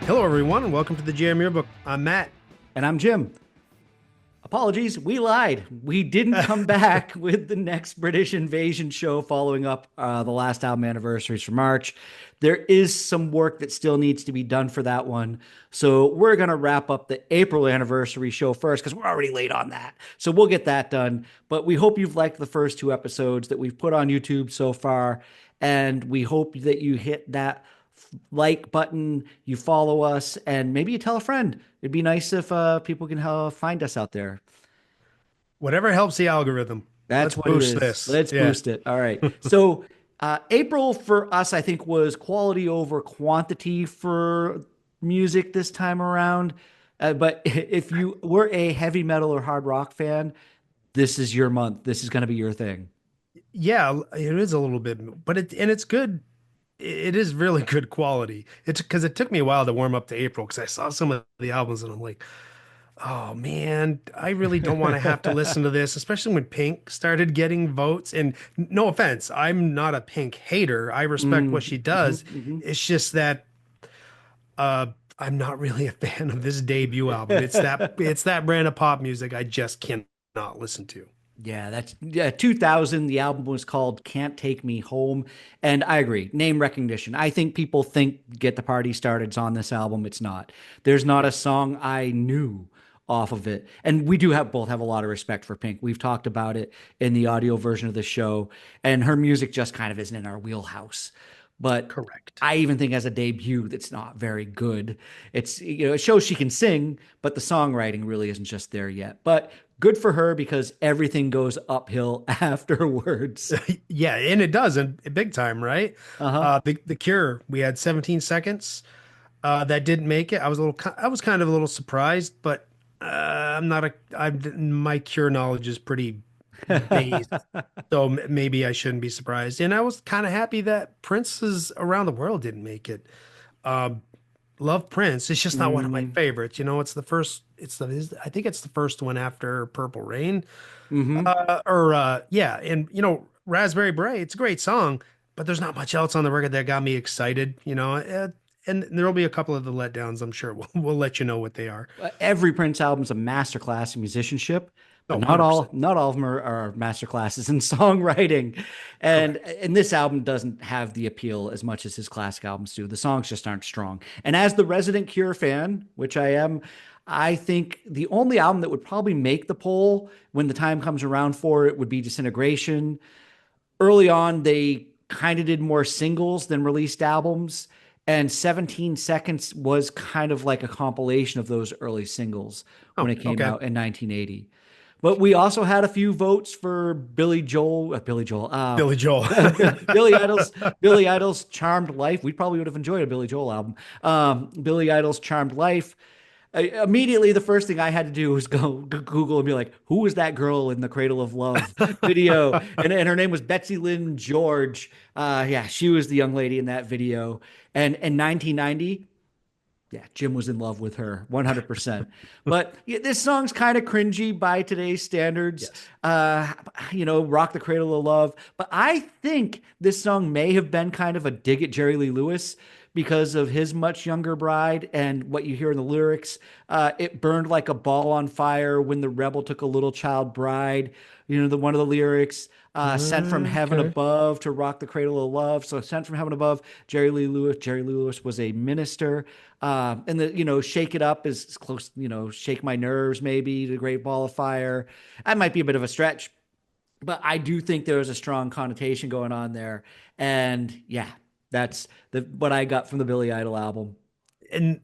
Hello, everyone, and welcome to the GM Yearbook. I'm Matt. And I'm Jim. Apologies, we lied. We didn't come back with the next British Invasion show following up the last album Anniversaries for March. There is some work that still needs to be done for that one. So we're going to wrap up the April Anniversary show first because we're already late on that. So we'll get that done. But we hope you've liked the first two episodes that we've put on YouTube so far. And we hope that you hit that like button, you follow us, and maybe you tell a friend. It'd be nice if people can find us out there. Whatever helps the algorithm. That's Let's what it boost is. this. Let's Yeah. boost it. All right. So April for us, I think, was quality over quantity for music this time around. But if you were a heavy metal or hard rock fan, this is your month. This is going to be your thing. Yeah, it is a little bit, but it's good. It is really good quality. It's because it took me a while to warm up to April because I saw some of the albums and I'm like, oh man, I really don't want to have to listen to this, especially when Pink started getting votes. And no offense, I'm not a Pink hater. I respect what she does. It's just that uh I'm not really a fan of this debut album. It's that brand of pop music I just cannot listen to. Yeah, that's 2000. The album was called Can't Take Me Home. And I agree. Name recognition. I think people think Get the Party Started's on this album. It's not. There's not a song I knew off of it. And we do both have a lot of respect for Pink. We've talked about it in the audio version of the show. And her music just kind of isn't in our wheelhouse. But Correct. I even think as a debut, that's not very good. It shows she can sing, but the songwriting really isn't just there yet. But good for her because everything goes uphill afterwards. Yeah, and it does, and big time, right? Uh-huh. The Cure, we had 17 seconds that didn't make it. I was kind of a little surprised, but I'm not a my Cure knowledge is pretty based, so maybe I shouldn't be surprised. And I was kind of happy that Prince's Around the World didn't make it. Um, Love Prince. It's just not one of my Mm-hmm. favorites. It's the first. I think it's the first one after Purple Rain. Mm-hmm. Yeah, and Raspberry Beret, it's a great song, but there's not much else on the record that got me excited, and there'll be a couple of the letdowns, I'm sure. We'll let you know what they are. Every Prince album is a masterclass in musicianship, Oh, but not all 100%. not all of them are masterclasses in songwriting. And Correct. and this album doesn't have the appeal as much as his classic albums do. The songs just aren't strong. And as the resident Cure fan, which I am, I think the only album that would probably make the poll when the time comes around for it would be Disintegration. Early on, they kind of did more singles than released albums. And 17 Seconds was kind of like a compilation of those early singles when Oh, it came okay. out in 1980. But we also had a few votes for Billy Joel. Billy Idol's Billy Idol's Charmed Life. We probably would have enjoyed a Billy Joel album. Billy Idol's Charmed Life. Immediately, the first thing I had to do was go Google and be like, "Who was that girl in the Cradle of Love video?" And her name was Betsy Lynn George. Yeah, she was the young lady in that video. And in 1990, yeah, Jim was in love with her 100%. But yeah, this song's kind of cringy by today's standards. Yes. Rock the Cradle of Love. But I think this song may have been kind of a dig at Jerry Lee Lewis because of his much younger bride and what you hear in the lyrics. It burned like a ball on fire when the rebel took a little child bride. One of the lyrics, sent from heaven Okay. above to rock the cradle of love. So sent from heaven above, Jerry Lee Lewis. Jerry Lee Lewis was a minister. And shake it up is close, shake my nerves, maybe the great ball of fire. That might be a bit of a stretch, but I do think there was a strong connotation going on there. And yeah, that's what I got from the Billy Idol album. And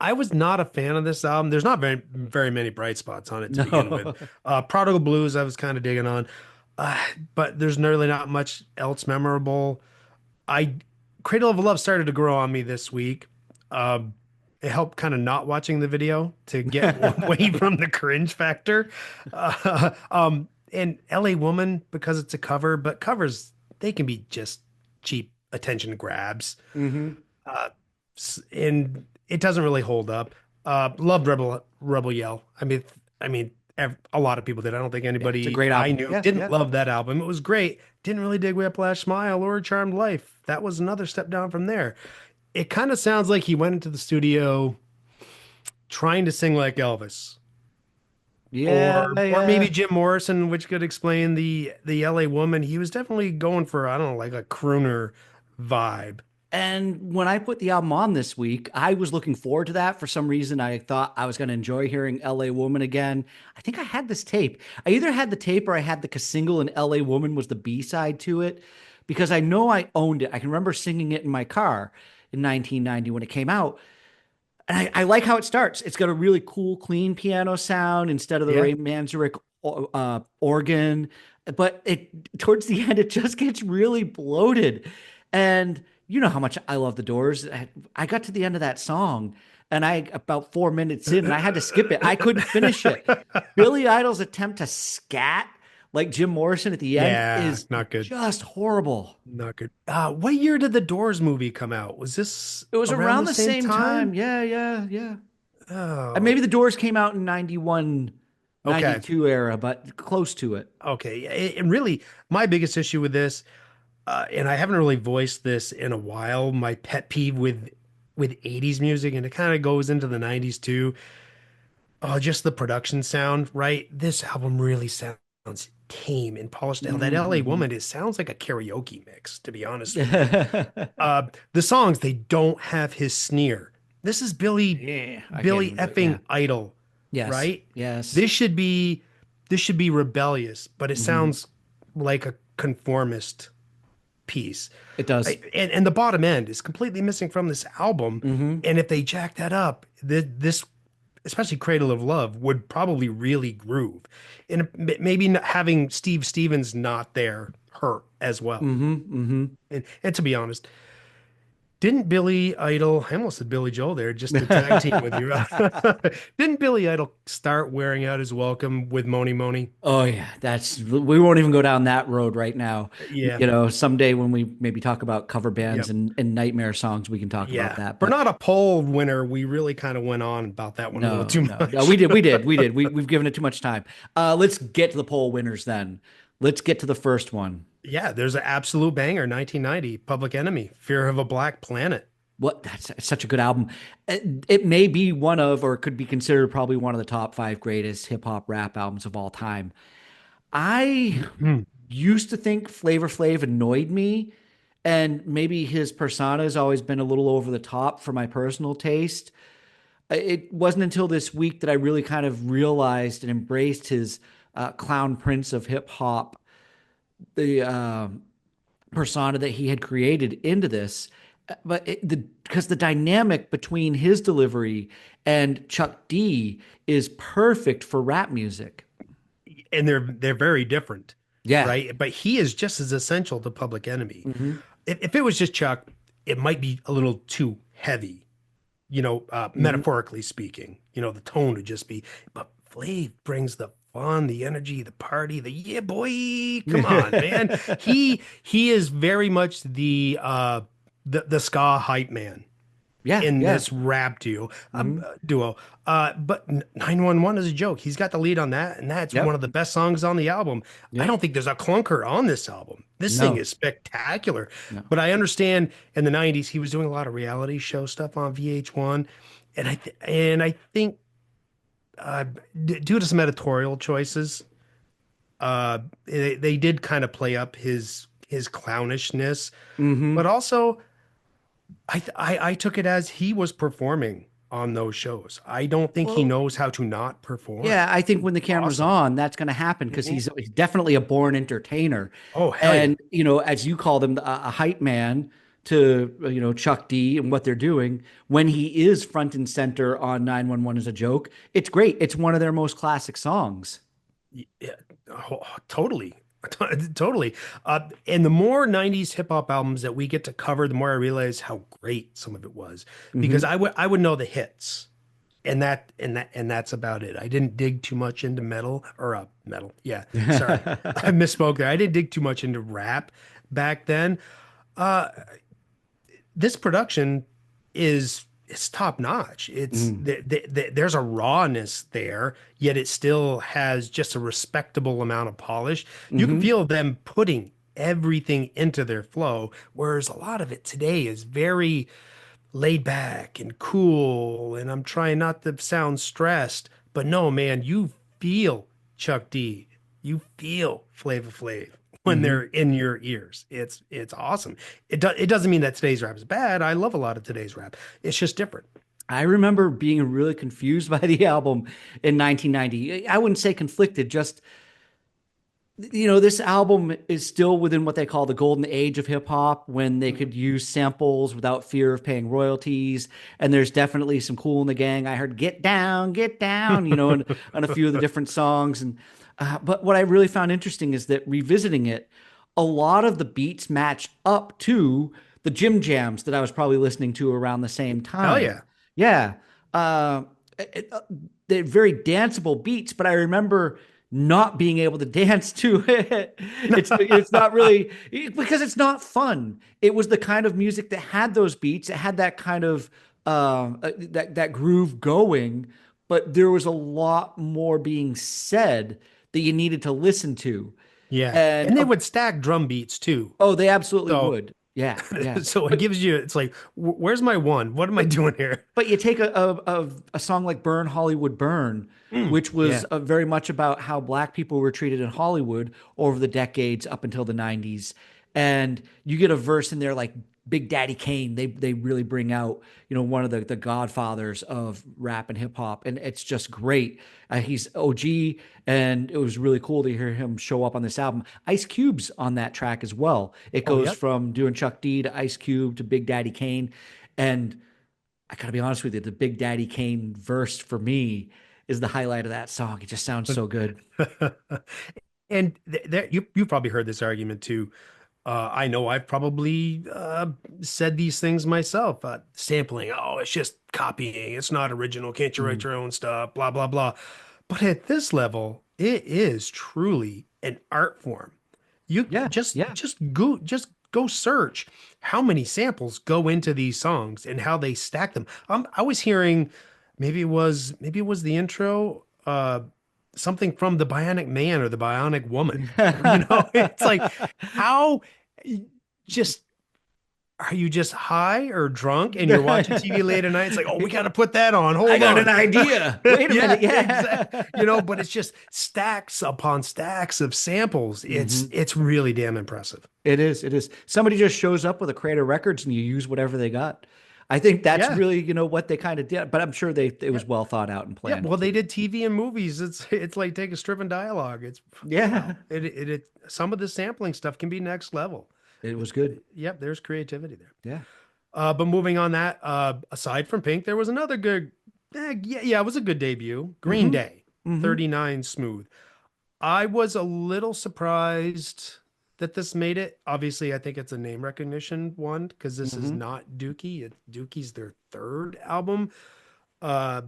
I was not a fan of this album. There's not very many bright spots on it to begin with. No. Prodigal Blues, I was kind of digging on, but there's nearly not much else memorable. I Cradle of Love started to grow on me this week. Um, it helped kind of not watching the video to get away from the cringe factor. And LA Woman because it's a cover, but covers they can be just cheap attention grabs. Hmm. And it doesn't really hold up. Loved Rebel Yell. A lot of people did. I don't think Yeah, it's a anybody great I album. knew Yeah, didn't yeah. love that album. It was great. Didn't really dig Whiplash Smile or Charmed Life. That was another step down from there. It kind of sounds like he went into the studio trying to sing like Elvis. Yeah, Or maybe yeah. Jim Morrison, which could explain the LA Woman. He was definitely going for, I don't know, like a crooner vibe. And when I put the album on this week, I was looking forward to that. For some reason, I thought I was going to enjoy hearing LA Woman again. I think I had this tape. I either had the tape or I had the single, and LA Woman was the B side to it because I know I owned it. I can remember singing it in my car in 1990 when it came out. And I like how it starts. It's got a really cool, clean piano sound instead of the Yeah. Ray Manzarek organ. But it towards the end, it just gets really bloated. And you know how much I love the Doors. I got to the end of that song, and I about 4 minutes in, and I had to skip it. I couldn't finish it. Billy Idol's attempt to scat like Jim Morrison at the end Yeah, is not good. just horrible. Not good. What year did the Doors movie come out? Was this It was around around the the same same time. time? Yeah, yeah, yeah. And Oh, maybe the Doors came out in 91, okay. 92 era, but close to it. Okay. And really, my biggest issue with this, and I haven't really voiced this in a while, my pet peeve with 80s music, and it kind of goes into the 90s too. Oh, just the production sound, right? This album really sounds tame and polished. Hell, that LA Mm-hmm. Woman, it sounds like a karaoke mix, to be honest with you. Yeah, The songs, they don't have his sneer. This is I can't Billy even do it. Yeah. effing Idol, Yes. right? Yes. This should be this should be rebellious, but it Hmm. sounds like a conformist piece. It does. And the bottom end is completely missing from this album. Hmm. And if they jack that up, this especially Cradle of Love would probably really groove. And maybe having Steve Stevens not there hurt as well. Hmm. Hmm. And to be honest, didn't Billy Idol, I almost said Billy Joel there, just to tag team with you. Didn't Billy Idol start wearing out his welcome with Moni Moni? Oh yeah, we won't even go down that road right now. Yeah. You know, someday when we maybe talk about cover bands Yep. and nightmare songs, we can talk about Yeah. that. For But not a poll winner, we really kind of went on about that one a little no, too no, no, much. we did. We've given it too much time. Let's get to the poll winners then. Let's get to the first one. Yeah, there's an absolute banger, 1990, Public Enemy, Fear of a Black Planet. What that's such a good album. It may be one of, or could be considered probably one of the top five greatest hip hop rap albums of all time. I Mhm. used to think Flavor Flav annoyed me, and maybe his persona has always been a little over the top for my personal taste. It wasn't until this week that I really kind of realized and embraced his clown prince of hip hop, the persona that he had created into this. But because the dynamic between his delivery and Chuck D is perfect for rap music. And they're very different, Yeah. right? But he is just as essential to Public Enemy. Hmm. If it was just Chuck, it might be a little too heavy, Hmm. metaphorically speaking. The tone would just be, but Flav brings the fun, the energy, the party, the yeah, boy. Come on, man. He is very much the ska hype man Yeah. in Yeah. this rap Hmm. duo. But 911 is a joke. He's got the lead on that, and that's one Yep. of the best songs on the album. I Yep. don't think there's a clunker on this album. This thing No. is spectacular. No. But I understand in the 90s he was doing a lot of reality show stuff on VH1, and I think uh, due to some editorial choices, they did kind of play up his clownishness, but Hmm. also I took it as he was performing on those shows. I don't think he Well, knows how to not perform. yeah, I think when the camera's Awesome. on, that's going to happen because Mhm. he's definitely a born entertainer. Oh, hell yeah. And, as you call them, a hype man to, Chuck D and what they're doing, when he is front and center on 911 as a joke, it's great. It's one of their most classic songs. Yeah, totally. Totally. And the more 90s hip hop albums that we get to cover, the more I realize how great some of it was. Because Hmm. I would know the hits. And that's about it. I didn't dig too much into metal or metal. Yeah, sorry. I misspoke there. I didn't dig too much into rap back then. Uh this production is it's top notch. It's Mm. there's a rawness there, yet it still has just a respectable amount of polish. You can Hmm. feel them putting everything into their flow, whereas a lot of it today is very laid back and cool, and I'm trying not to sound stressed, but no, man, you feel Chuck D, you feel Flava Flav when they're Hmm. in your ears. It's awesome. It doesn't mean that today's rap is bad. I love a lot of today's rap. It's just different. I remember being really confused by the album in 1990. I wouldn't say conflicted, just this album is still within what they call the golden age of hip hop when they Mhm. could use samples without fear of paying royalties. And there's definitely some Cool in the Gang. I heard Get Down, on a few of the different songs. And but what I really found interesting is that revisiting it, a lot of the beats match up to the gym jams that I was probably listening to around the same Hell time. yeah. Yeah. Uh, it- uh, they're very danceable beats, but I remember not being able to dance to it. It's not really because it's not fun. It was the kind of music that had those beats, it had that kind of that groove going, but there was a lot more being said that you needed to listen to. Yeah. And And they would stack drum beats too. oh, they absolutely So would. Yeah, yeah. so it But gives you, it's like, where's my one? What am I but doing here? But you take a song like Burn Hollywood Burn, which was Yeah. very much about how black people were treated in Hollywood over the decades up until the 90s. And you get a verse in there like Big Daddy Kane. They really bring out, one of the godfathers of rap and hip hop. And it's just great. He's OG, and it was really cool to hear him show up on this album. Ice Cube's on that track as well. It Oh, goes yep. from doing Chuck D to Ice Cube to Big Daddy Kane. And I gotta be honest with you, the Big Daddy Kane verse for me is the highlight of that song. It just sounds so good. And you probably heard this argument too. I know I've probably said these things myself. Sampling, oh, it's just copying. It's not original. Can't you write Mm. your own stuff? Blah blah blah. But at this level, it is truly an art form. You Yeah, just yeah. just go search how many samples go into these songs and how they stack them. I was hearing maybe it was the intro, something from the Bionic Man or the Bionic Woman. It's like how just are you just high or drunk and you're watching TV late at night? It's like, oh, we got to put that on. I Hold got an on. idea. Wait a minute. Yeah, Yeah. exactly. But it's just stacks upon stacks of samples. It's Hmm. it's really damn impressive. It is. It is. Somebody just shows up with a crate of records and you use whatever they got. I think that's Yeah. really, what they kind of did, but I'm sure it Yeah. was well thought out and Yeah. planned Well, they too. did TV and movies. It's like take a strip and dialogue. It's Yeah. wow. It some of the sampling stuff can be next level. It was good. Yep, there's creativity there. Yeah. But moving on that, aside from Pink, there was another good, yeah, it was a good debut. Green Hmm. Day, Hmm. 39 Smooth. I was a little surprised that this made it. Obviously, I think it's a name recognition one because this is Hmm. not Dookie. Dookie's their third album. Uh,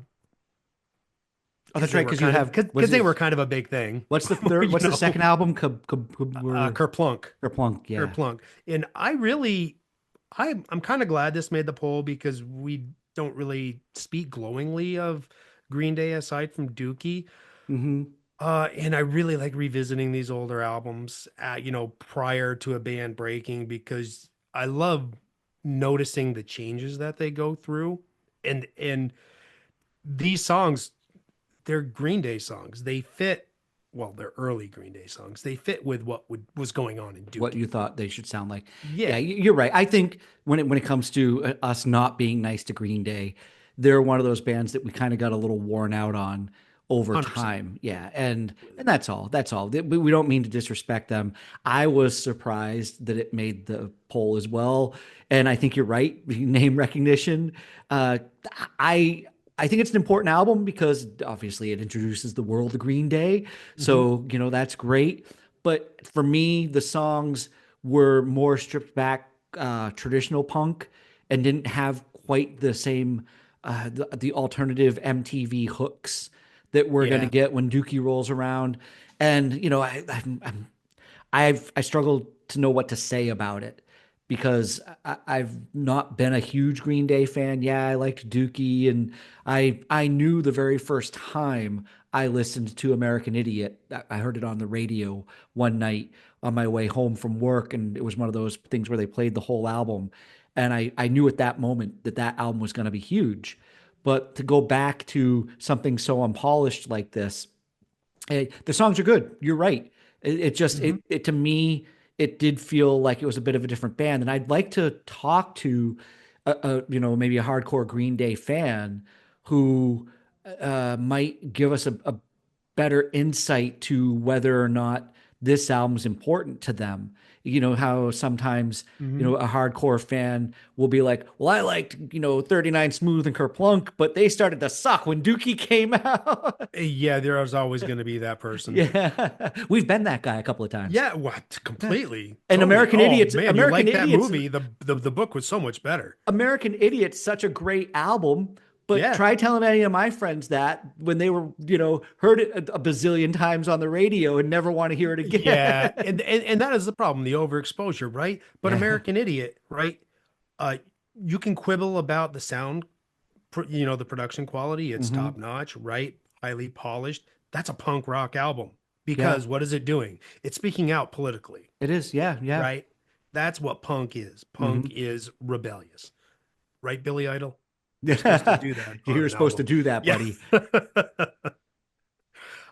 Oh, because that's they right. were Because you kind of have, because they were kind of a big thing. what's the third, you what's the know, second album? We're Kerplunk. Kerplunk. Yeah. Kerplunk. And I'm kind of glad this made the poll because we don't really speak glowingly of Green Day aside from Dookie. Hmm. And I really like revisiting these older albums, prior to a band breaking because I love noticing the changes that they go through. And these songs, they're Green Day songs. They fit, well, they're early Green Day songs. They fit with what was going on in What you Dookie. thought they should sound like. Yeah, Yeah, you're right. I think when it comes to us not being nice to Green Day, they're one of those bands that we kind of got a little worn out on over 100%. time. Yeah, and Completely that's all. That's all. We don't mean to disrespect them. I was surprised that it made the poll as well, and I think you're right. Name recognition. Uh, I. I think it's an important album because obviously it introduces the world to Green Day. agree. So, that's great. But for me, the songs were more stripped back traditional punk and didn't have quite the same the alternative MTV hooks that we're going to Yeah. get when Dookie rolls around. And I struggle to know what to say about it because I've not been a huge Green Day fan. Yeah, I liked Dookie, and I knew the very first time I listened to American Idiot. I heard it on the radio one night on my way home from work, and it was one of those things where they played the whole album, and I knew at that moment that that album was going to be huge. But to go back to something so unpolished like this, the songs are good. You're right. It just Hmm. it to me it did feel like it was a bit of a different band, and I'd like to talk to maybe a hardcore Green Day fan who might give us a better insight to whether or not this album's important to them. You know how sometimes Hmm. a hardcore fan will be like, "Well, I liked 39 Smooth and Kerplunk, but they started to suck when Dookie came out." Yeah, there was always going to be that person. Yeah, we've been that guy a couple of times. Yeah, what? Completely, And totally. Oh man, you like that movie? The book was so much better. American Idiot's such a great album. But Yeah, try telling any of my friends that when they were, heard it a bazillion times on the radio and never want to hear it yeah, again. and that is the problem, the overexposure, right? But Yeah. American Idiot, right? Uh, you can quibble about the sound, the production quality. It's Hmm. top notch, right? Highly polished. That's a punk rock album Yeah, because what is it doing? It's speaking out politically, it is. Yeah, yeah. right? That's what punk is. Punk Hmm. is rebellious, right, Billy Idol? You're supposed to Yeah. do that on You're an supposed to album. do that, Yeah. buddy.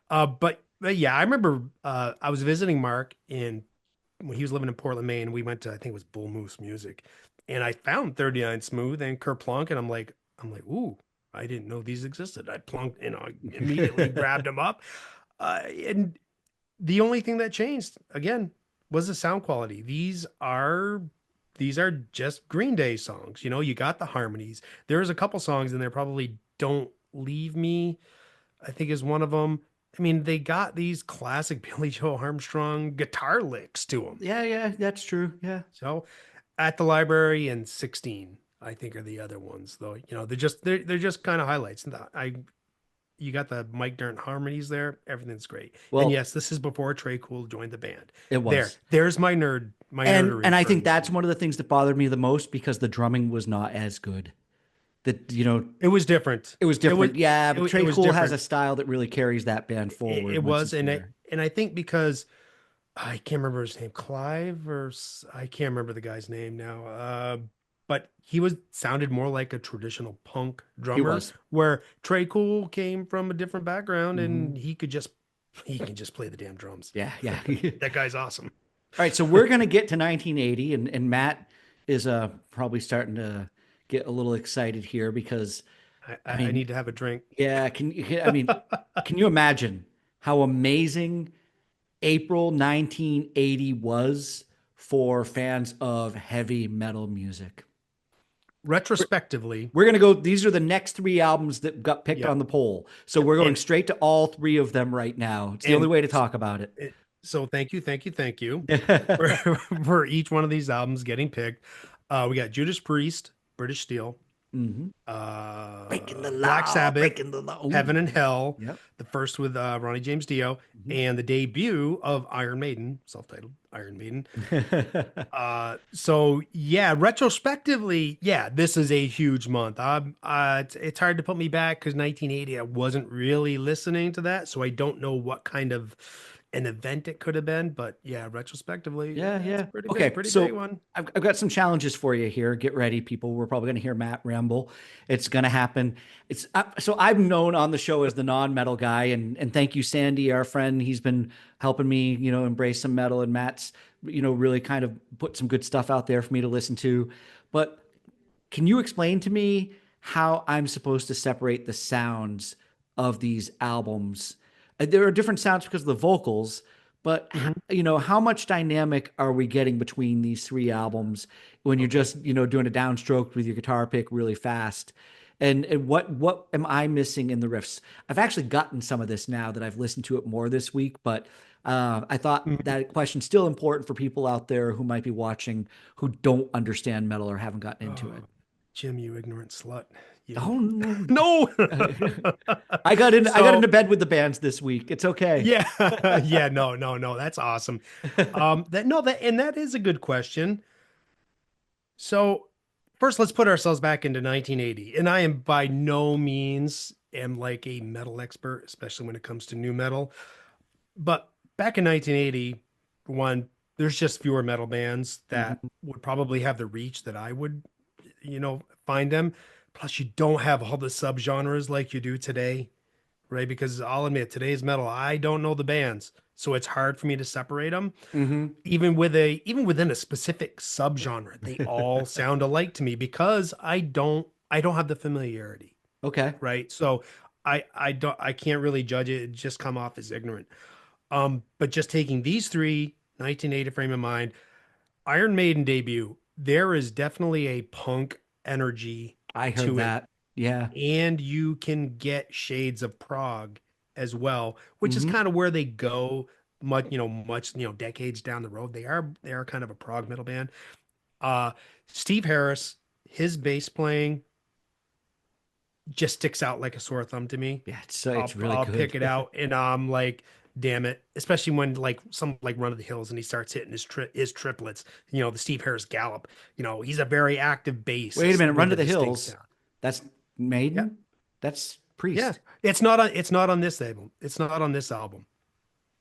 But yeah, I remember I was visiting Mark in when he was living in Portland, Maine. We went to, I think it was Bull Moose Music, and I found 39 Smooth and Kerplunk, and I'm like, ooh, I didn't know these existed. I plunked, I immediately grabbed them up. And the only thing that changed again was the sound quality. These are just Green Day songs. You got the harmonies. There's a couple songs in there, probably Don't Leave Me, I think is one of them. I mean, they got these classic Billy Joe Armstrong guitar licks to them. Yeah, yeah, that's true. Yeah. So at the library and 16, I think are the other ones though. They're just kind of highlights. And you got the Mike Dirnt harmonies there. Everything's great. And Well, yes, this is before Trey Cool joined the band. it There's was. my And nerdery I for think these that's two. one of the things that bothered me the most because the drumming was not as good. That, It was different. it was It was different. Yeah, but it Trey was Cool has a different. style that really carries that band It forward once was, he's and there. I think because I can't remember his name, Clive, I can't remember the guy's name now. But he was sounded more like a traditional punk He drummer, was. where Trey Cool came from a different background, and Hmm. he can just play the damn drums. Yeah, yeah. That guy's awesome. All right, so we're gonna get to 1980, and Matt is probably starting to get a little excited here because I, I I mean, need to have a drink. yeah, I mean, can you imagine how amazing April 1980 was for fans of heavy metal music? Retrospectively, We're gonna go. These are the next three albums that got picked yep. on the poll, so we're going And straight to all three of them right now. It's the only and way to talk about it. so thank you for, for each one of these albums getting picked. We got Judas Priest, British Steel, Hmm. Breaking the Black law, Sabbath, breaking the law. Ooh. Heaven and Hell, Yep. the first with Ronnie James Dio, Mhm. and the debut of Iron Maiden, self-titled Iron Maiden. So yeah, retrospectively, yeah, this is a huge month. It's hard to put me back because 1980, I wasn't really listening to that, so I don't know what kind of an event it could have been. But yeah, retrospectively, Yeah, yeah, it's yeah. pretty big, Okay, pretty big so one. I've got some challenges for you here. Get ready, people. We're probably going to hear Matt ramble. It's going to happen. It's so I'm known on the show as the non-metal guy, and thank you, Sandy, our friend. He's been helping me, embrace some metal, and Matt's, really kind of put some good stuff out there for me to listen to. But can you explain to me how I'm supposed to separate the sounds of these albums? There are different sounds because of the vocals, but Mhm. how much dynamic are we getting between these three albums when you're Okay. just, doing a downstroke with your guitar pick really fast? And what am I missing in the riffs? I've actually gotten some of this now that I've listened to it more this week, but I thought Mhm. that question's still important for people out there who might be watching who don't understand metal or haven't gotten into it. Oh, Jim, you ignorant slut. You Oh no. no. I got So into bed with the bands this week. It's okay. yeah, yeah, no, no, no, that's awesome. That no, that and that is a good question. So first, let's put ourselves back into 1980. And I am by no means am like a metal expert, especially when it comes to new metal. But back in 1980, one, there's just fewer metal bands that Hmm. would probably have the reach that I would, find them. Plus, you don't have all the subgenres like you do today, right? Because I'll admit, today's metal, I don't know the bands, so it's hard for me to separate them. Hmm. Even within a specific subgenre, they all sound alike to me because I don't have the familiarity, Okay. right? So I can't really judge it. It just come off as ignorant. But just taking these three, 1980 frame of mind, Iron Maiden debut, there is definitely a punk energy I heard to it, that. Yeah. and you can get shades of prog as well, which is Hmm. kind of where they go decades down the road. They are kind of a prog metal band. Uh Steve Harris, his bass playing just sticks out like a sore thumb to me. Yeah, it's I'll really I'll good. pick it out and I'm like, damn it. Especially when like some like Run of the Hills and he starts hitting his triplets, the Steve Harris gallop. He's a very active Wait a bassist minute, Run with to a the distinct Hills. sound. That's Yeah. Maiden? That's Yeah. Priest. It's not on this album. It's not on this album.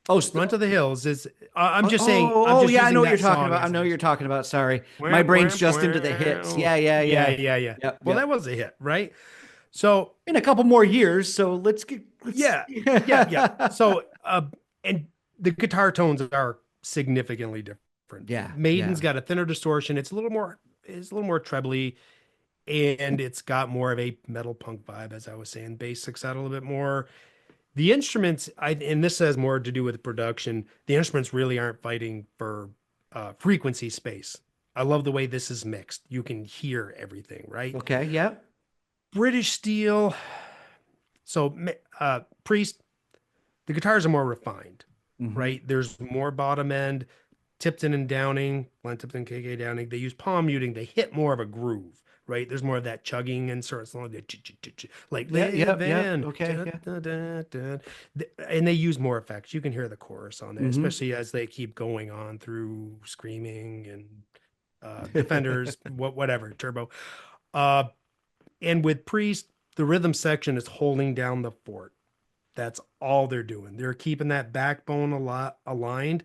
Oh, Run to the Hills is I'm oh, just saying I'm oh, just yeah, I know using what you're that talking song about. I as know an what you're example. talking about. Sorry. My Wham, brain's wham, just into the hits. wham. Yeah, yeah, Yeah, yeah. yeah, yeah. Yep, Well, yep. that was a hit, right? So In a couple more years, so let's yeah, yeah, yeah. So and the guitar tones are significantly different. Yeah, Maiden's yeah. got a thinner distortion. It's a little more trebly, and it's got more of a metal punk vibe, as I was saying. Bass sticks out a little bit more. The instruments, and this has more to do with production. The instruments really aren't fighting for frequency space. I love the way this is mixed. You can hear everything, right? Okay, yeah. British steel. So, Priest, the guitars are more refined, Hmm. right? There's more bottom end, Tipton and Downing, Glenn Tipton, KK Downing. They use palm muting. They hit more of a groove, right? There's more of that chugging and sort of like Yeah, live yep, yep. in, Okay, yeah. and they use more effects. You can hear the chorus on there, Hmm. especially as they keep going on through screaming and defenders, whatever, turbo. Uh, and with Priest, the rhythm section is holding down the fort. That's all they're doing. They're keeping that backbone a lot aligned,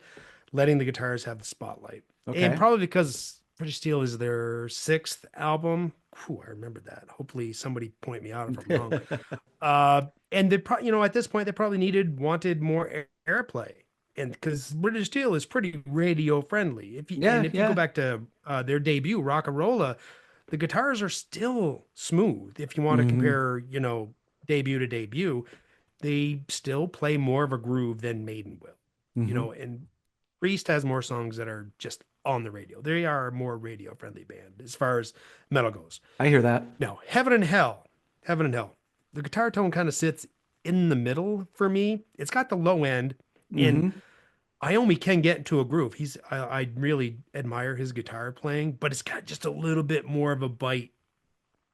letting the guitars have the spotlight. And Okay. probably because British Steel is their sixth album. Whew, I remember that. Hopefully somebody point me out if I'm wrong. And they probably, at this point, they probably wanted more airplay. And because British Steel is pretty radio friendly. Yeah, If you go yeah. back to their debut, Rock-a-Rolla, the guitars are still smooth. If you want to Hmm. compare, debut to debut, they still play more of a groove than Maiden will, Hmm. and Priest has more songs that are just on the radio. They are a more radio friendly band as far as metal goes. I hear that. Now, Heaven and Hell. The guitar tone kind of sits in the middle for me. It's got the low end, and Hmm. Iommi can get into a groove. I really admire his guitar playing, but it's got just a little bit more of a bite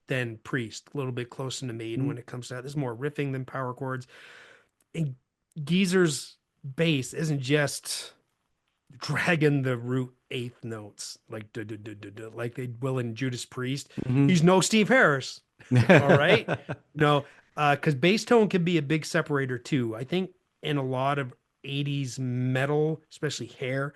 than Priest, a little bit closer to Maiden when it comes to that. There's more riffing than power chords. And Geezer's bass isn't just dragging the root eighth notes like like they will in Judas Priest. Hmm. He's no Steve Harris. All right. No, because bass tone can be a big separator too. I think in a lot of 80s metal, especially hair,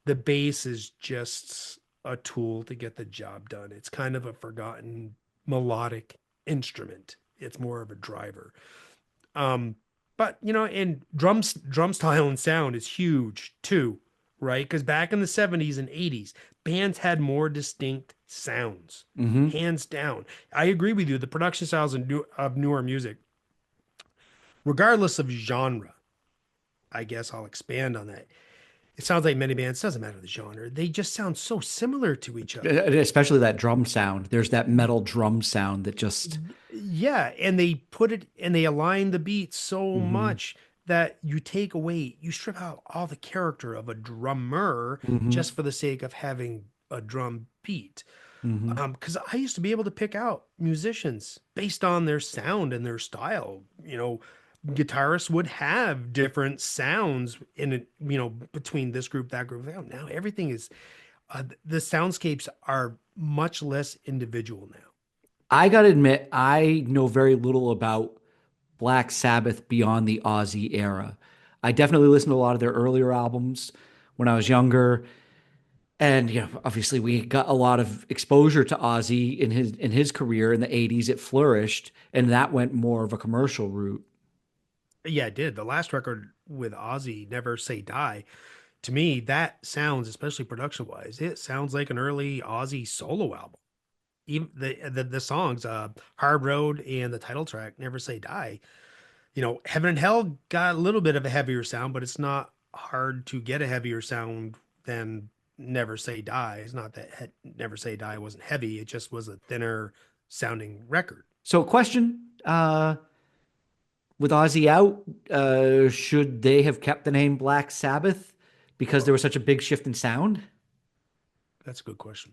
the bass is just a tool to get the job done. It's kind of a forgotten melodic instrument. It's more of a driver. Um, but and drum style and sound is huge too, right? Because back in the 70s and 80s, bands had more distinct sounds, Hmm. hands down. I agree with you. The production styles of newer music, regardless of genre, I guess I'll expand on that. It sounds like many bands, doesn't matter the genre, they just sound so similar to each other. Especially that drum sound. There's that metal drum sound that just. Yeah, and they put it and they align the beats so Hmm. much that you strip out all the character of a drummer Hmm. just for the sake of having a drum beat. Hmm. Because I used to be able to pick out musicians based on their sound and their style. Guitarists would have different sounds in it, between this group, that group. Now everything is the soundscapes are much less individual now. I gotta admit, I know very little about Black Sabbath beyond the Ozzy era. I definitely listened to a lot of their earlier albums when I was younger. And obviously we got a lot of exposure to Ozzy in his career in the 80s. It flourished, and that went more of a commercial route. Yeah, it did. The last record with Ozzy, Never Say Die, to me, that sounds, especially production wise, it sounds like an early Ozzy solo album. Even the songs, Hard Road and the title track, Never Say Die, Heaven and Hell got a little bit of a heavier sound, but it's not hard to get a heavier sound than Never Say Die. It's not that Never Say Die wasn't heavy, it just was a thinner sounding record. So, question, with Ozzy out, should they have kept the name Black Sabbath because there was such a big shift in sound? That's a good question.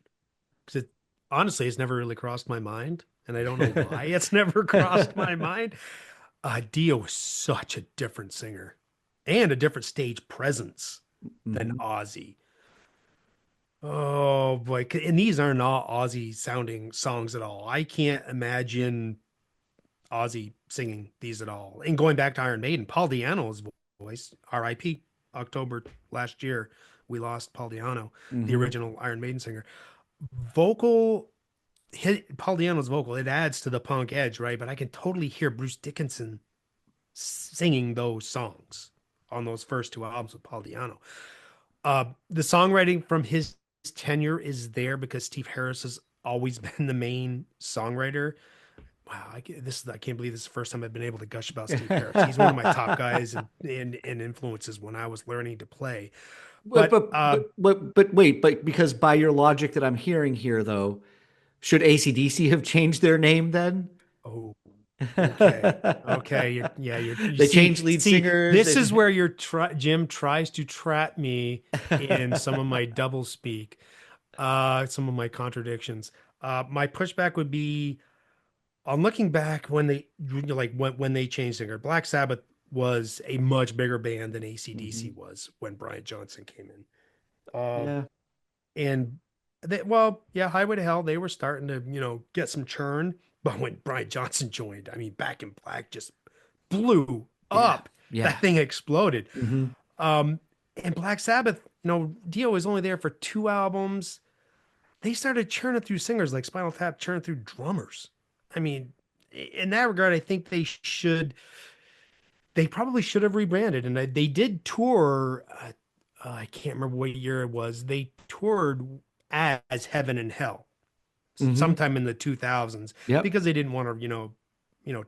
Because honestly, it's never really crossed my mind, and I don't know why it's never crossed my mind. Dio was such a different singer and a different stage presence than Mhm. Ozzy. Oh boy, and these are not Ozzy sounding songs at all. I can't imagine Ozzy singing these at all. And going back to Iron Maiden, Paul Di'Anno's voice, R.I.P. October last year, we lost Paul Di'Anno, the Mhm. original Iron Maiden singer. Vocal, Paul Di'Anno's vocal, it adds to the punk edge, right? But I can totally hear Bruce Dickinson singing those songs on those first two albums with Paul Di'Anno. The songwriting from his tenure is there because Steve Harris has always been the main songwriter. Wow, I can't believe this is the first time I've been able to gush about Steve Harris. He's one of my top guys and influences when I was learning to play. But, But but but wait, but because by your logic that I'm hearing here, though, should AC/DC have changed their name then? oh, okay, okay, yeah, you They changed lead singers. this is where Jim tries to trap me in some of my double speak, some of my contradictions. My pushback would be on looking back when when they changed singer. Black Sabbath was a much bigger band than AC/DC Mhm. was when Brian Johnson came in. Uh, Yeah, and well, yeah, Highway to Hell, they were starting to, get some churn. But when Brian Johnson joined, I mean, Back in Black just blew yeah, up. yeah. That thing exploded. Hmm. Um, and Black Sabbath, Dio was only there for two albums. They started churning through singers like Spinal Tap churned through drummers. I mean, in that regard, I think they probably should have rebranded. And they did tour. I can't remember what year it was. They toured as Heaven and Hell Hmm. sometime in the 2000s Yep. because they didn't want to,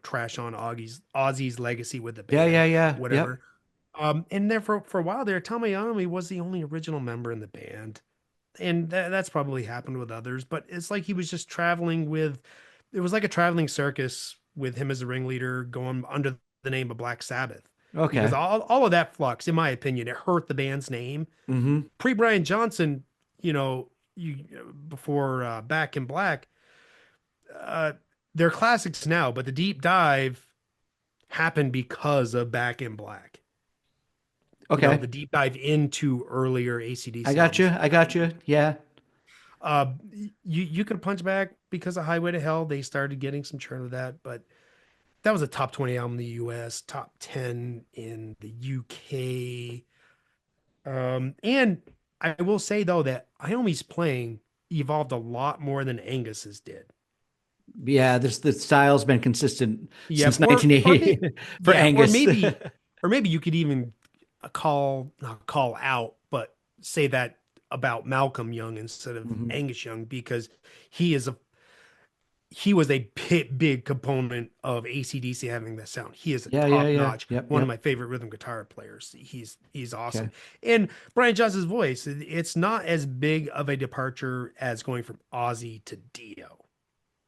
trash on Ozzy's legacy with the Yeah, band, yeah, yeah. Yep. whatever. And then for a while there, Tommy Iommi was the only original member in the band, and that's probably happened with others. But it's like he was just traveling with. It was like a traveling circus with him as a ringleader, going under the name of Black Sabbath, because Okay. all of that flux, in my opinion, it hurt the band's name. Hmm. Pre Brian Johnson, you before Back in Black, uh, they're classics now, but the deep dive happened because of Back in Black. Okay. The deep dive into earlier I ACDC got albums you. I got happened. you. Yeah. Uh, you could punch back because of Highway to Hell. They started getting some churn of that, but that was a top 20 album in the US, top 10 in the UK. And I will say though that Iommi's playing evolved a lot more than Angus's did. Yeah. This the style's been consistent since Yep. Or 1980 maybe for yeah, Angus. or maybe you could even not call out, but say that about Malcolm Young instead of Hmm. Angus Young because he is a he was a big component of AC/DC having that sound. He is a Yeah, yeah, top yeah. notch, Yep, one of yep. my favorite rhythm guitar players. He's Okay. awesome. And Brian Johnson's voice, it's not as big of a departure as going from Ozzy to Dio.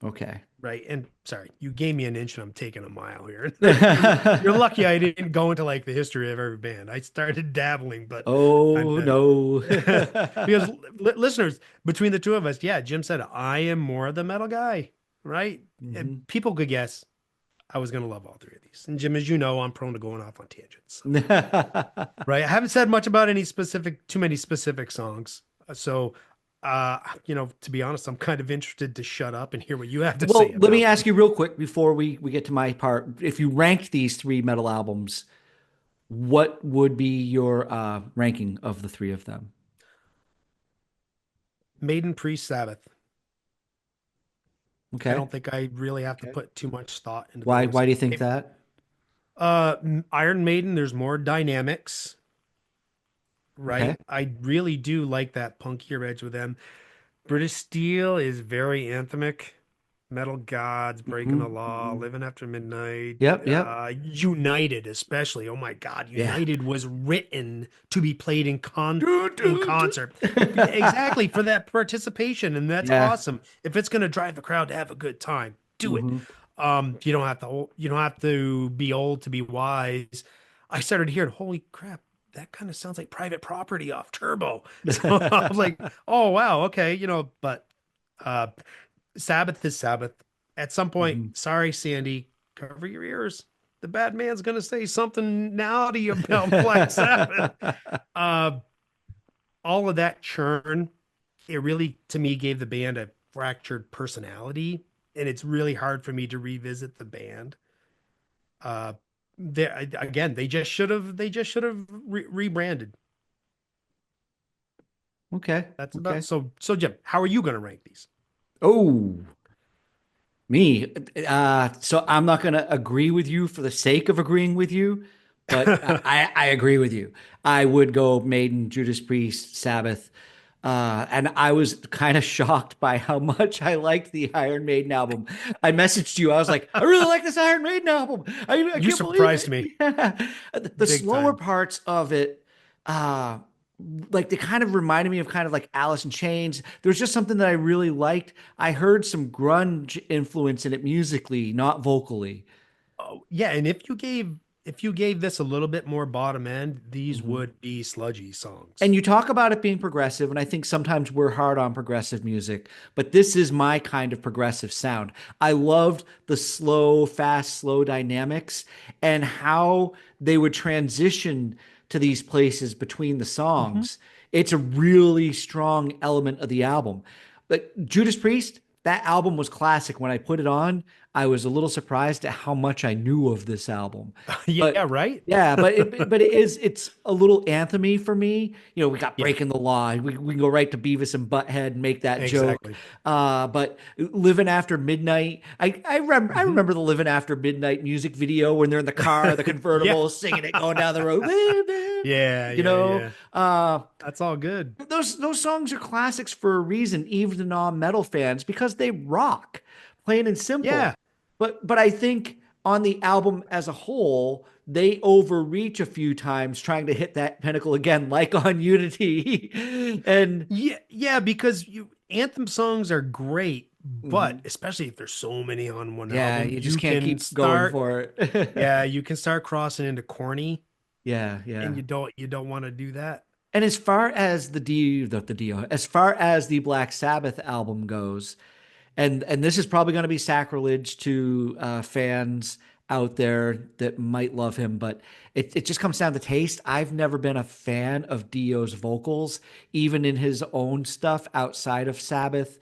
Okay. Right. And sorry, you gave me an inch and I'm taking a mile here. You're lucky I didn't go into like the history of every band. I started dabbling, but I'm Oh done. no. Because listeners, between the two of us, yeah, Jim said I am more of the metal guy, right? And Hmm. people could guess I was going to love all three of these. And Jim, as you know, I'm prone to going off on tangents. So, right. I haven't said much about too many specific songs. So To be honest, I'm kind of interested to shut up and hear what you have to say Well, let me about them. ask you real quick before we get to my part. If you ranked these three metal albums, what would be your ranking of the three of them? Maiden, Priest, Sabbath. I Okay. don't think I really have to Okay. put too much thought into Why? those. Why do you think that? Iron Maiden, there's more dynamics, Okay. right? I really do like that punkier edge with them. British Steel is very anthemic. Metal Gods, Breaking the Law, Hmm. Living After Midnight, Yep. Yep. United, especially. Oh my God, Yeah. United was written to be played Dun, in dun, concert. dun. Exactly for that participation, and that's Yeah. awesome. If it's going to drive the crowd to have a good time, do it. Hmm. You don't have to be old to be wise. I started hearing, holy crap, that kind of sounds like Private Property off Turbo. So I was like, oh wow, okay, but uh Sabbath is Sabbath. At some point, Mhm. sorry, Sandy, cover your ears. The bad man's gonna say something naughty about Black Sabbath. Uh all of that churn, it really to me gave the band a fractured personality, and it's really hard for me to revisit the band. Uh they again, they just should have rebranded. Okay. That's about Okay. so Jim, how are you gonna rank these? Oh, me. So I'm not going to agree with you for the sake of agreeing with you, but I agree with you. I would go Maiden, Judas Priest, Sabbath. And I was kind of shocked by how much I liked the Iron Maiden album. I messaged you. I was like, I really like this Iron Maiden album. I You can't believe surprised it. me Yeah. The big slower time. parts of it, uh, like they kind of reminded me of kind of like Alice in Chains. There was just something that I really liked. I heard some grunge influence in it musically, not vocally. Oh, yeah, and if you gave this a little bit more bottom end, these Mhm. would be sludgy songs. And you talk about it being progressive, and I think sometimes we're hard on progressive music, but this is my kind of progressive sound. I loved the slow, fast, slow dynamics and how they would transition to these places between the Mhm. songs. It's a really strong element of the album. But Judas Priest, that album was classic. When I put it on, I was a little surprised at how much I knew of this album. Yeah, But right? yeah, it's a little anthemy for me. You know, we got Yeah, Breaking the Law. We can go right to Beavis and Butthead and make that joke. exactly. But Living After Midnight, I Hmm. remember the Living After Midnight music video when they're in the car, the Yeah. convertible, singing it going down the road. Yeah, You yeah, know, yeah. uh, That's all good. those songs are classics for a reason, even to non-metal fans, because they rock, plain and simple. Yeah. But I think on the album as a whole, they overreach a few times trying to hit that pinnacle again, like on Unity. And Yeah, yeah, because anthem songs are great, but mhm, especially if there's so many on one yeah, album, you just you can't can keep going start, for it. yeah, you can start crossing into corny, Yeah, and yeah. you don't want to do that. And as far as the Dio, as far as the Black Sabbath album goes, and this is probably going to be sacrilege to fans out there that might love him, but it just comes down to taste. I've never been a fan of Dio's vocals, even in his own stuff outside of Sabbath.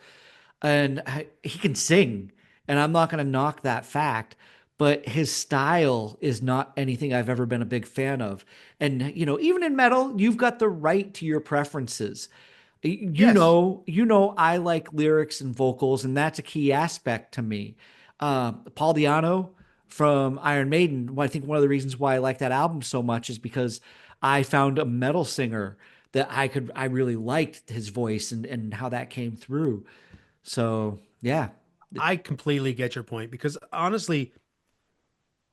And he can sing, and I'm not going to knock that fact, but his style is not anything I've ever been a big fan of. And even in metal, you've got the right to your preferences. Yes. I like lyrics and vocals, and that's a key aspect to me. Paul Diano from Iron Maiden, well, I think one of the reasons why I like that album so much is because I found a metal singer that I really liked his voice and how that came through. So yeah, I completely get your point because honestly,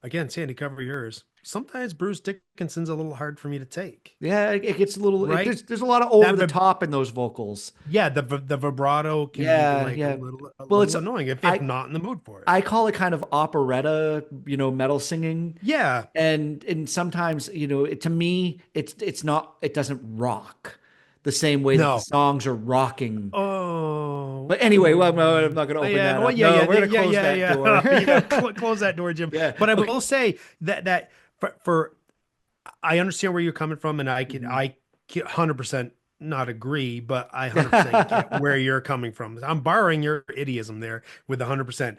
again, Sandy, cover yours. Sometimes Bruce Dickinson's a little hard for me to take, yeah, it gets a little. right? There's a lot of over That the vib top in those vocals. yeah, the vibrato can be Yeah, like a yeah. little a Well, little annoying if I not in the mood for it. I call it kind of operetta, metal singing. Yeah. And sometimes to me it doesn't rock the same way that the No. songs are rocking. Oh, But anyway, well, no, I'm not going to open yeah, that no, up. yeah, No, yeah, we're going to yeah, close yeah, that door. yeah, yeah. Close that door, Jim. Yeah. But I Okay. will say that for I understand where you're coming from, and I can Mhm. I 100% not agree, but I 100% get where you're coming from. I'm borrowing your idiom there with 100%.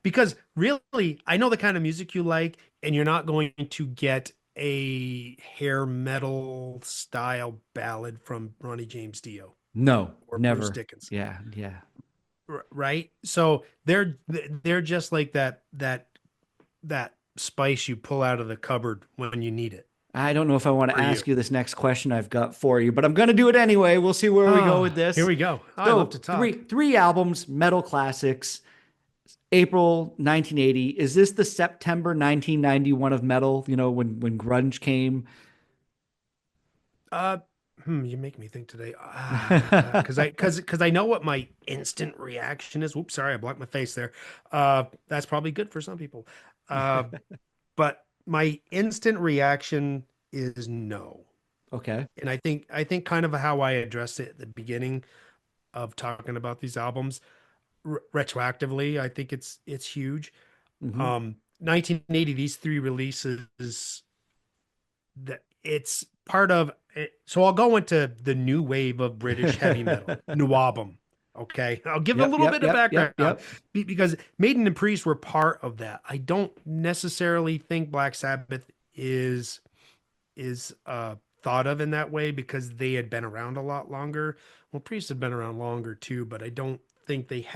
Because really, I know the kind of music you like, and you're not going to get a hair metal style ballad from Ronnie James Dio No, or Bruce never. Dickinson, Yeah, yeah. right? So they're just like that spice you pull out of the cupboard when you need it I don't know if I want to for you. ask you this next question I've got for you, but I'm going to do it anyway. We'll see where we go with Ah, here this. we go. Oh, I love So, to talk. three albums, metal classics. April 1980. Is this the September 1991 of metal? You know, when grunge came. Uh, you make me think today. Because I know what my instant reaction is. Whoops, sorry, I blocked my face there. That's probably good for some people. Uh, but my instant reaction is no. Okay. And I think kind of how I addressed it at the beginning of talking about these albums retroactively, I think it's huge. Hmm. 1980, these three releases that it's part of it. So I'll go into the new wave of British heavy metal, Nawabum. Okay. I'll give a Yep. little Yep. bit of Yep. background Yep. Yep. because Maiden and Priest were part of that. I don't necessarily think Black Sabbath is thought of in that way because they had been around a lot longer. Well, Priest had been around longer too, but I don't think they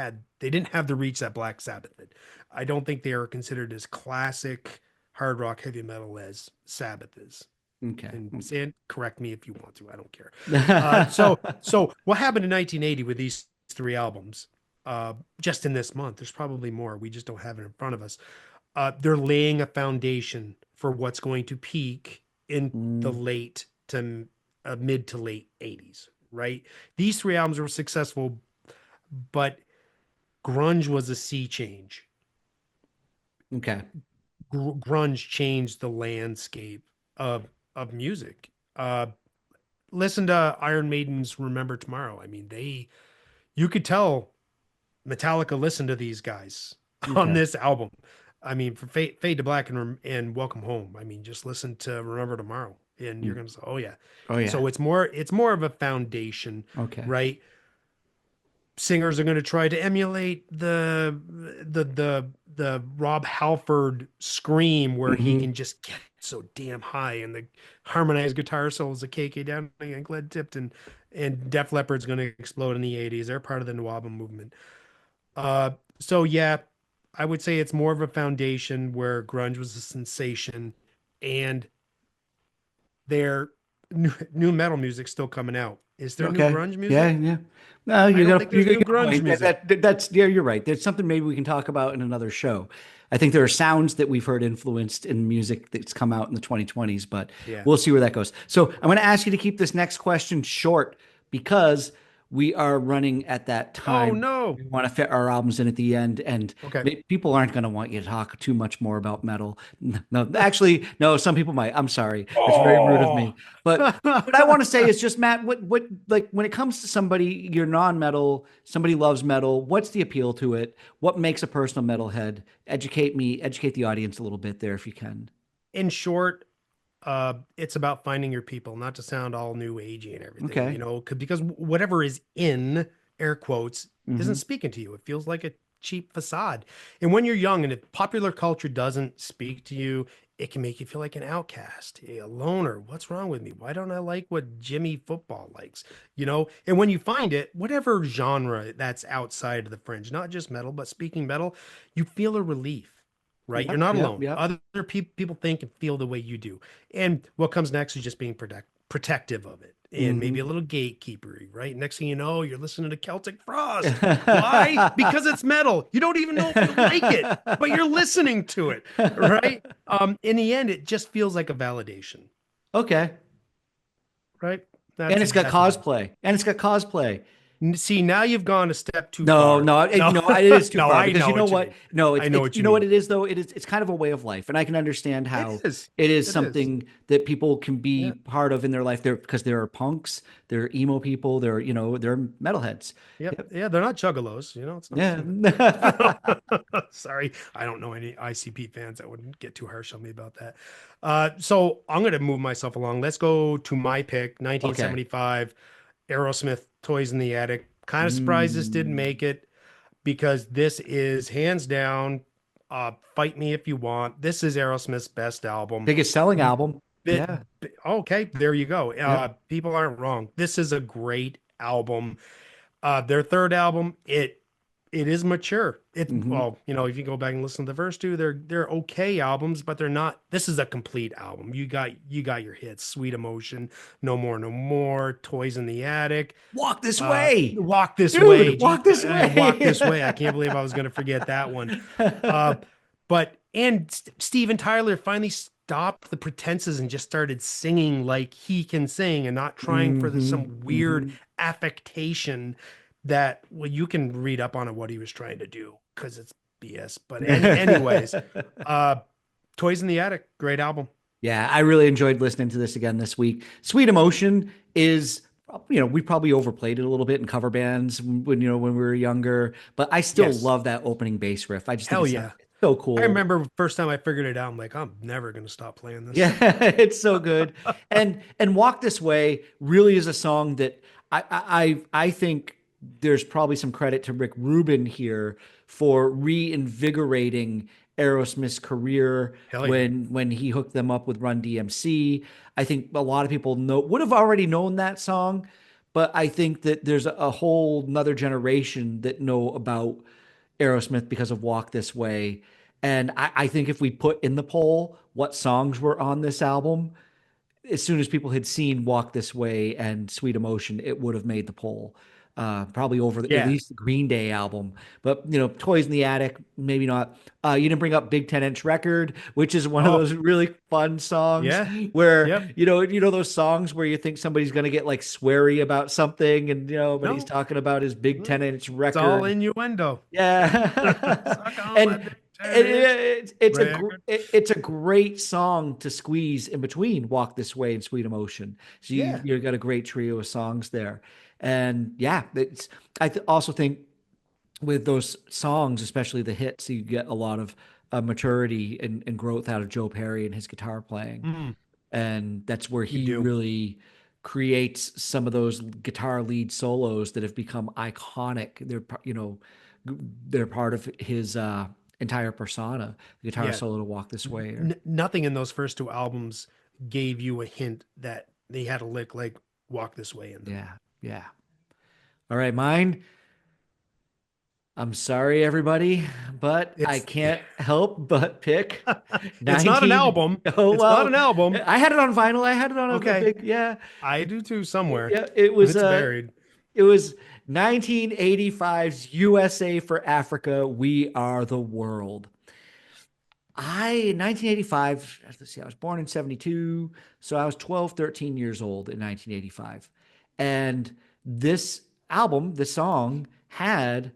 didn't have the reach that Black Sabbath did. I don't think they are considered as classic hard rock heavy metal as Sabbath is. Okay. And Sand, correct me if you want to. I don't care. So what happened in 1980 with these three albums? Just in this month, there's probably more. We just don't have it in front of us. They're laying a foundation for what's going to peak in the Mm, late to mid to late 80s, right? These three albums were successful, but grunge was a sea change. okay. Grunge changed the landscape of music. Listen to Iron Maiden's Remember Tomorrow. I mean, you could tell Metallica listened to these guys on Okay. this album. I mean, for Fade to Black and Welcome Home. I mean, just listen to Remember Tomorrow, and you're Mm. gonna say, "Oh yeah." Oh yeah. So it's more of a foundation, Okay. right? Singers are going to try to emulate the Rob Halford scream where he Hmm. can just get so damn high and the harmonized guitar solos of KK Downing and Glenn Tipton and Def Leppard's going to explode in the 80s. They're part of the Nwaba movement. Uh, so yeah, I would say it's more of a foundation where grunge was a sensation and their new metal music still coming out. Is there new Okay. grunge Yeah. music? Yeah. No, I you don't got think you there's new got a grunge point. music. That's yeah. You're right. There's something maybe we can talk about in another show. I think there are sounds that we've heard influenced in music that's come out in the 2020s, but Yeah. we'll see where that goes. So I'm going to ask you to keep this next question short because we are running at that Oh time. no. We want to fit our albums in at the end, and Okay. people aren't going to want you to talk too much more about metal. No, actually, no. Some people might. I'm sorry. That's very rude of Oh. me. But what I want to say is just Matt, what like when it comes to somebody you're non-metal, somebody loves metal, what's the appeal to it? What makes a personal metalhead? Educate the audience a little bit there if you can. In short, it's about finding your people, not to sound all new agey and everything, Okay. because whatever is in air quotes isn't Hmm. speaking to you. It feels like a cheap facade. And when you're young and if popular culture doesn't speak to you, it can make you feel like an outcast, a loner. What's wrong with me? Why don't I like what Jimmy football likes? And when you find it, whatever genre that's outside of the fringe, not just metal, but speaking metal, you feel a relief. Right? You're Yep, not yep, alone. yep. Other people think and feel the way you do. And what comes next is just being protective of it and maybe a Hmm. little gatekeepery, right? Next thing you know, you're listening to Celtic Frost. Why? Because it's metal. You don't even know if you like it, but you're listening to it, right? In the end, it just feels like a validation, Okay. right? And That's it's got exactly what it is. cosplay. And it's got cosplay. See, now you've gone a step too No, far. no, No, it is too no, far I because know you know what you what? mean. No, I know it's what you you know what mean. it is though. It's kind of a way of life, and I can understand It how is. it is It is. something that people can be Yeah. part of in their life. There because there are punks, there are emo people, there are metalheads. Yep. Yep. Yeah, they're not juggalos. It's not the Yeah. same thing. Sorry, I don't know any ICP fans that wouldn't get too harsh on me about that. So I'm going to move myself along. Let's go to my pick, Okay. 1975, Aerosmith, Toys in the Attic. Kind of surprised this didn't Mm. make it because this is hands down, fight me if you want. This is Aerosmith's best album. Biggest selling album. Bit, Yeah. okay, there you go. Yep. People aren't wrong. This is a great album. Their third album, it is mature. It Hmm. well, if you go back and listen to the first two, they're okay albums, but they're not. This is a complete album. You got your hits: Sweet Emotion, No More, No More, Toys in the Attic, Walk this way, Walk This Way. dude. Walk this Walk way. This Way. I can't believe I was going to forget that one. Uh, but and Steven Tyler finally stopped the pretenses and just started singing like he can sing and not trying for Hmm. some weird Hmm. affectation that well you can read up on it what he was trying to do because it's BS. But anyways, uh Toys in the Attic, great album. Yeah, I really enjoyed listening to this again this week. Sweet Emotion is, we probably overplayed it a little bit in cover bands when we were younger, but I still Yes. love that opening bass riff. I just think Hell it's yeah. so I cool. remember first time I figured it out, I'm like, I'm never gonna stop playing this. Yeah, it's so good. And Walk This Way really is a song that I think there's probably some credit to Rick Rubin here for reinvigorating Aerosmith's career Hell yeah. when he hooked them up with Run DMC. I think a lot of people would have already known that song, but I think that there's a whole another generation that know about Aerosmith because of Walk This Way. And I think if we put in the poll what songs were on this album, as soon as people had seen Walk This Way and Sweet Emotion, it would have made the poll. Probably over at Yeah. least the Green Day album. But, Toys in the Attic, maybe not. You didn't bring up Big 10-inch Record, which is one of Oh, those really fun songs yeah. where, Yep. those songs where you think somebody's going to get like sweary about something and, but he's No, talking about his Big mm, 10-inch it's all record. innuendo. Yeah. Suck on my and big 10 inch it's record. it's a great song to squeeze in between Walk This Way and Sweet Emotion. So Yeah. you got a great trio of songs there. And yeah, also think with those songs, especially the hits, you get a lot of maturity and growth out of Joe Perry and his guitar playing, Mm, and that's where you he do. really creates some of those guitar lead solos that have become iconic. They're part of his entire persona. The guitar Yeah. solo to Walk This Way. Nothing in those first two albums gave you a hint that they had a lick like Walk This Way in them. Yeah, yeah. All right, mine. I'm sorry, everybody, but I It's can't help but pick it's not an 19. album. Oh, It's not well, an album. I had it on vinyl. I had it on a Okay. big, yeah. I do too somewhere. Yeah, It's buried. it was 1985's USA for Africa. We Are the World. In 1985, let's see, I was born in 72, so I was 12, 13 years old in 1985. And this album, this song had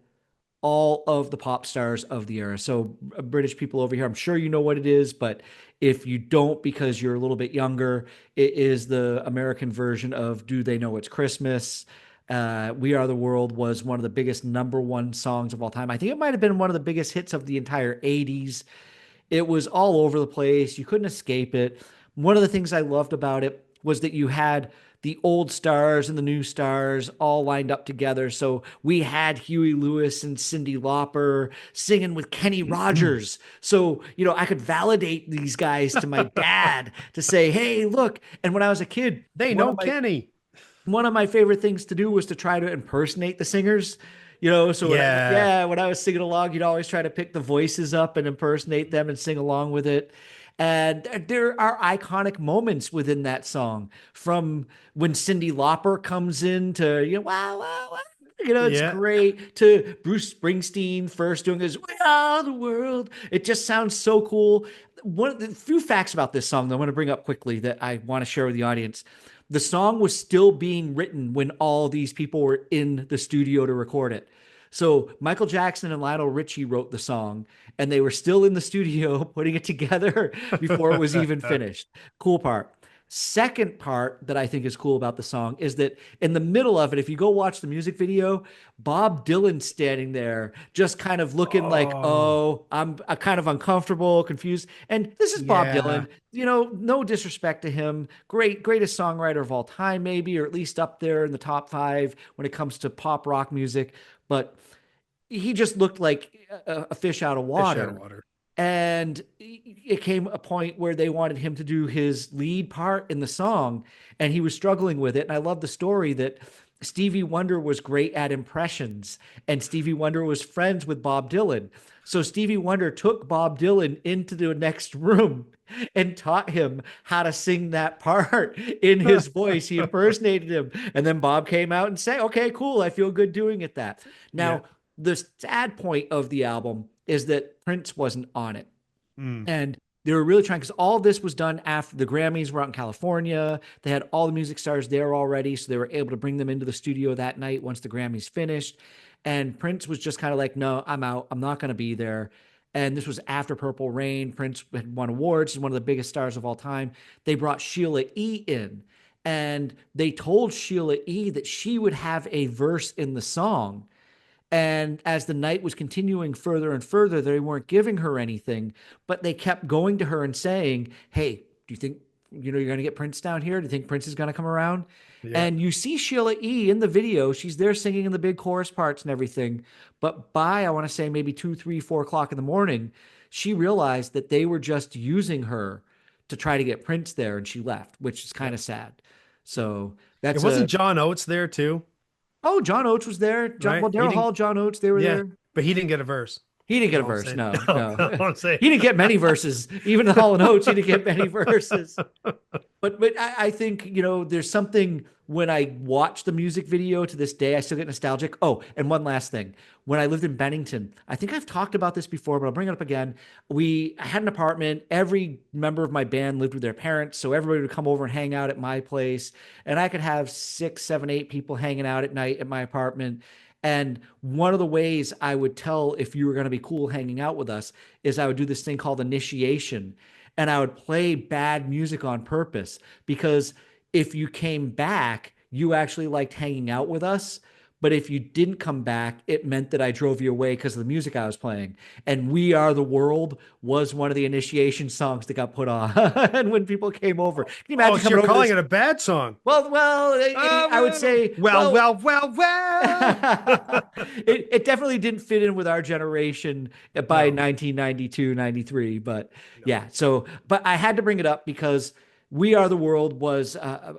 all of the pop stars of the era. So, British people over here, I'm sure you know what it is, but if you don't because you're a little bit younger, it is the American version of Do They Know It's Christmas? We Are the World was one of the biggest number one songs of all time. I think it might have been one of the biggest hits of the entire 80s. It was all over the place. You couldn't escape it. One of the things I loved about it was that you had the old stars and the new stars all lined up together. So we had Huey Lewis and Cyndi Lauper singing with Kenny Rogers. So, I could validate these guys to my dad to say, hey, look. And when I was a kid, They know Kenny. one of my favorite things to do was to try to impersonate the singers. So Yeah. when I was singing along, you'd always try to pick the voices up and impersonate them and sing along with it. And there are iconic moments within that song, from when Cyndi Lauper comes in to, wow, wow, wow. It's Yeah. great, to Bruce Springsteen first doing his "We Are the World." It just sounds so cool. One of the few facts about this song that I want to bring up quickly that I want to share with the audience. The song was still being written when all these people were in the studio to record it. So Michael Jackson and Lionel Richie wrote the song, and they were still in the studio putting it together before it was even finished. Cool part. Second part that I think is cool about the song is that in the middle of it, if you go watch the music video, Bob Dylan's standing there, just kind of looking like, Oh, oh, I'm kind of uncomfortable, confused. And this is Bob yeah, Dylan. No disrespect to him. Greatest songwriter of all time, maybe, or at least up there in the top five when it comes to pop rock music. But he just looked like a fish out of fish out of water. water. And it came a point where they wanted him to do his lead part in the song, and he was struggling with it. And I love the story that Stevie Wonder was great at impressions, and Stevie Wonder was friends with Bob Dylan. So Stevie Wonder took Bob Dylan into the next room and taught him how to sing that part in his voice. He impersonated him. And then Bob came out and said, okay, cool. I feel good doing it that. Yeah. Now, the sad point of the album is that Prince wasn't on it. Mm. And they were really trying because all of this was done after the Grammys were out in California. They had all the music stars there already. So they were able to bring them into the studio that night once the Grammys finished. And Prince was just kind of like, no, I'm out. I'm not going to be there. And this was after Purple Rain. Prince had won awards. He's one of the biggest stars of all time. They brought Sheila E. in, and they told Sheila E. that she would have a verse in the song. And as the night was continuing further and further, they weren't giving her anything, but they kept going to her and saying, hey, do you think, you're going to get Prince down here? Do you think Prince is going to come around? Yeah. And you see Sheila E. in the video. She's there singing in the big chorus parts and everything. But by, I want to say, maybe 2, 3, 4 o'clock in the morning, she realized that they were just using her to try to get Prince there. And she left, which is kind Yep. of sad. Yep. So It that's wasn't John Oates there too, oh, John Oates was there. right? Well, He Daryl didn't. Hall, John Oates, they were Yeah, there. but he didn't get a verse. He didn't Is get a all I'm verse. saying. No, No, no. no, I'm saying. He didn't get many verses. Even the Hall and Oates, he didn't get many verses. But I think, there's something when I watch the music video to this day, I still get nostalgic. Oh, and one last thing. When I lived in Bennington, I think I've talked about this before, but I'll bring it up again. I had an apartment. Every member of my band lived with their parents, so everybody would come over and hang out at my place. And I could have 6, 7, 8 people hanging out at night at my apartment. And one of the ways I would tell if you were going to be cool hanging out with us is I would do this thing called initiation. And I would play bad music on purpose because if you came back, you actually liked hanging out with us. But if you didn't come back, it meant that I drove you away because of the music I was playing. And We Are the World was one of the initiation songs that got put on. And when people came over, can you Oh, imagine so coming you're over to calling this? it a bad song? I would say, Well, well, well, well, well. it definitely didn't fit in with our generation by No, 1992, 93. But no. yeah, but I had to bring it up because We Are the World was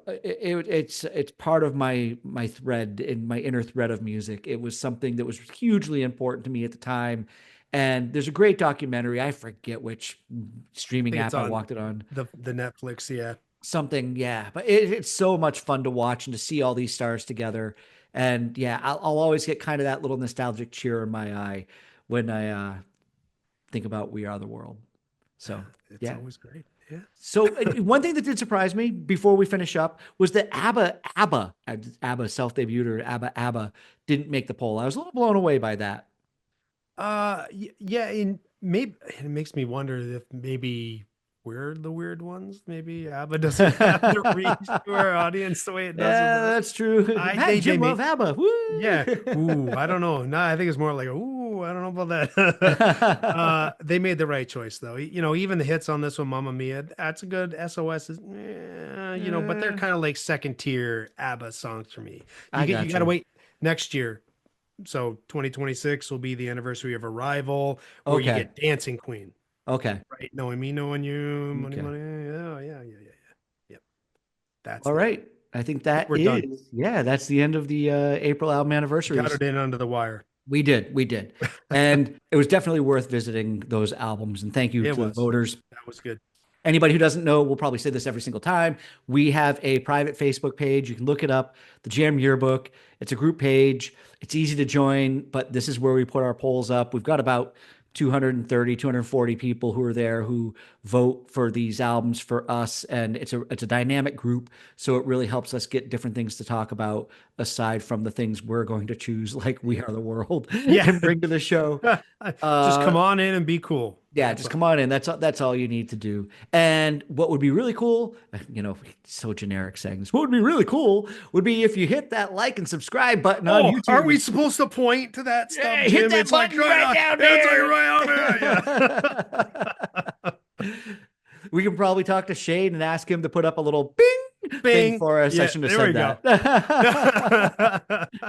it's part of my thread in my inner thread of music. It was something that was hugely important to me at the time. And there's a great documentary. I forget which I streaming think it's app I on walked it on. the Netflix. Yeah. Something, yeah. But it's so much fun to watch and to see all these stars together. And yeah, I'll always get kind of that little nostalgic cheer in my eye when I think about We Are the World. So It's yeah. always great. Yeah. So one thing that did surprise me before we finish up was that ABBA self-debuted or ABBA didn't make the poll. I was a little blown away by that. Yeah, and maybe it makes me wonder if maybe we're the weird ones. Maybe ABBA doesn't have the reach to our audience the way it does with Yeah, us. that's true. I Matt and they Jim love may ABBA. yeah. Woo! Ooh, I don't know. No, I think it's more like ooh, I don't know about that. They made the right choice though. Even the hits on this one, Mamma Mia, that's a good SOS is, but they're Eh, kind of like second tier ABBA songs for me. I You got got to you. wait next year. So 2026 will be the anniversary of Arrival, where you Okay. get Dancing Queen, Okay. right? Knowing me, knowing you, money, Okay. money. Oh, yeah, yeah, yeah, yeah. Yep. That's All the album. right. I think I think that we're done. is, yeah, that's the end of the April album We got anniversaries. it in under the wire. We did. And it was definitely worth visiting those albums. And thank you It to the was. voters. That was good. Anybody who doesn't know, we'll probably say this every single time. We have a private Facebook page. You can look it up, the Jam Yearbook. It's a group page. It's easy to join, but this is where we put our polls up. We've got about 230, 240 people who are there who vote for these albums for us. And it's a dynamic group. So it really helps us get different things to talk about aside from the things we're going to choose, like We Are the World, Yeah. and bring to the show. Just Uh, come on in and be cool. yeah, just come on in. That's all you need to do. And what would be really cool, so generic saying this, what would be really cool would be if you hit that like and subscribe button on Oh, are we YouTube. supposed to point to that stuff, Yeah, hit Jim? that It's like button right down it's like there. right on there. We can probably talk to Shane and ask him to put up a little bing thing Bing. for us. I Yeah, shouldn't there have we said go.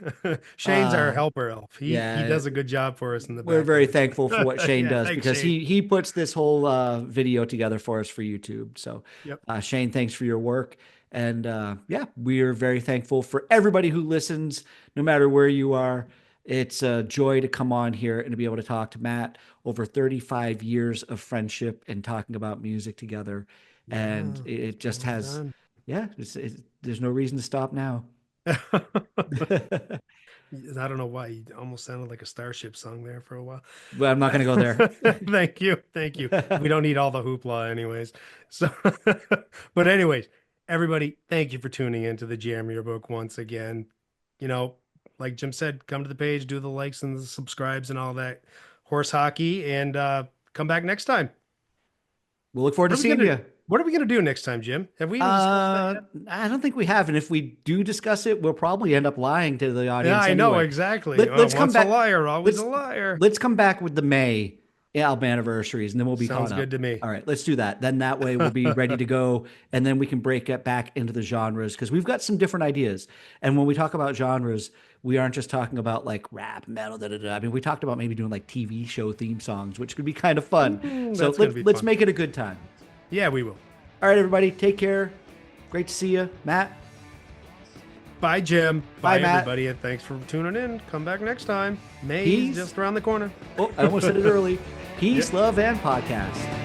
that. Shane's our helper elf. He Yeah, does a good job for us in the we're very background. thankful for what Shane Yeah, does thanks, because Shane. he puts this whole video together for us for YouTube. So, Yep. Shane, thanks for your work. And yeah, we are very thankful for everybody who listens, no matter where you are. It's a joy to come on here and to be able to talk to Matt over 35 years of friendship and talking about music together. And Yeah, it just well has, done. yeah, there's no reason to stop now. I don't know why you almost sounded like a Starship song there for a while. But I'm not going to go there. Thank you. Thank you. We don't need all the hoopla anyways. So, but anyways, everybody, thank you for tuning into the Jam Yearbook once again. Like Jim said, come to the page, do the likes and the subscribes and all that horse hockey, and come back next time. We'll look forward to seeing you. What are we gonna do next time, Jim? Have we even discussed that yet? I don't think we have, and if we do discuss it, we'll probably end up lying to the Yeah, audience I know anyway. exactly. Let's come Once a back. liar, always Let's a liar. let's come back with the May album anniversaries, and then we'll be Sounds caught good up. to me. All right, let's do that. Then that way we'll be ready to go, and then we can break it back into the genres because we've got some different ideas. And when we talk about genres, we aren't just talking about like rap, metal, da da da. I mean, we talked about maybe doing like TV show theme songs, which could be kind of fun. So That's gonna be let's fun. make it a good time. Yeah, we will. All right, everybody, take care. Great to see you, Matt. Bye, Jim. Bye, Bye, Matt. everybody, and thanks for tuning in. Come back next time. May's Peace. just around the corner. Oh, I almost said it early. Peace, love, and podcast.